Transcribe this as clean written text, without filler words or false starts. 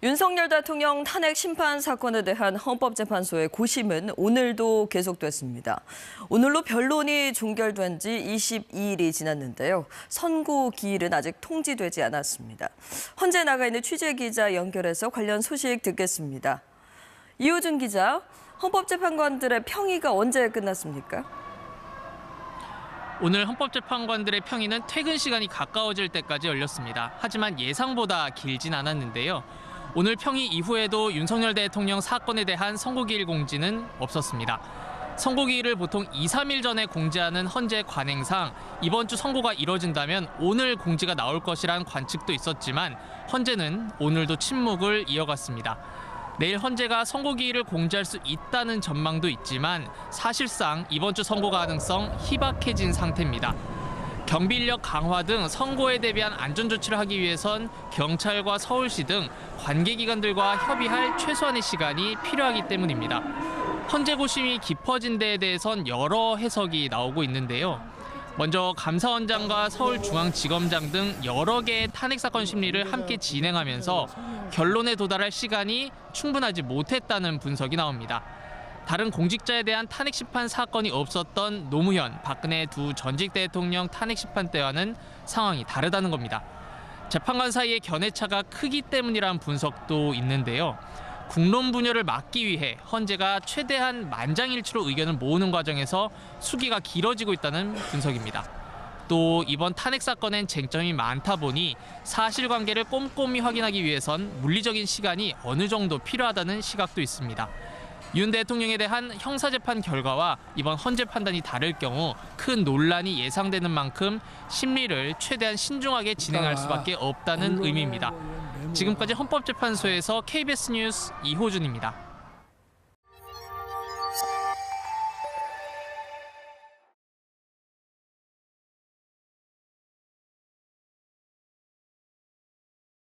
윤석열 대통령 탄핵 심판 사건에 대한 헌법재판소의 고심은 오늘도 계속됐습니다. 오늘로 변론이 종결된 지 22일이 지났는데요. 선고 기일은 아직 통지되지 않았습니다. 헌재 나가 있는 취재기자 연결해서 관련 소식 듣겠습니다. 이호준 기자, 헌법재판관들의 평의가 언제 끝났습니까? 오늘 헌법재판관들의 평의는 퇴근 시간이 가까워질 때까지 열렸습니다. 하지만 예상보다 길진 않았는데요. 오늘 평의 이후에도 윤석열 대통령 사건에 대한 선고기일 공지는 없었습니다. 선고기일을 보통 2, 3일 전에 공지하는 헌재 관행상 이번 주 선고가 이뤄진다면 오늘 공지가 나올 것이란 관측도 있었지만 헌재는 오늘도 침묵을 이어갔습니다. 내일 헌재가 선고기일을 공지할 수 있다는 전망도 있지만 사실상 이번 주 선고 가능성 희박해진 상태입니다. 경비 인력 강화 등 선고에 대비한 안전조치를 하기 위해선 경찰과 서울시 등 관계기관들과 협의할 최소한의 시간이 필요하기 때문입니다. 헌재 고심이 깊어진 데에 대해선 여러 해석이 나오고 있는데요. 먼저 감사원장과 서울중앙지검장 등 여러 개의 탄핵사건 심리를 함께 진행하면서 결론에 도달할 시간이 충분하지 못했다는 분석이 나옵니다. 다른 공직자에 대한 탄핵 심판 사건이 없었던 노무현, 박근혜 두 전직 대통령 탄핵 심판 때와는 상황이 다르다는 겁니다. 재판관 사이의 견해차가 크기 때문이라는 분석도 있는데요. 국론 분열을 막기 위해 헌재가 최대한 만장일치로 의견을 모으는 과정에서 수기가 길어지고 있다는 분석입니다. 또 이번 탄핵 사건엔 쟁점이 많다 보니 사실관계를 꼼꼼히 확인하기 위해선 물리적인 시간이 어느 정도 필요하다는 시각도 있습니다. 윤 대통령에 대한 형사재판 결과와 이번 헌재 판단이 다를 경우 큰 논란이 예상되는 만큼 심리를 최대한 신중하게 진행할 수밖에 없다는 의미입니다. 지금까지 헌법재판소에서 KBS 뉴스 이호준입니다.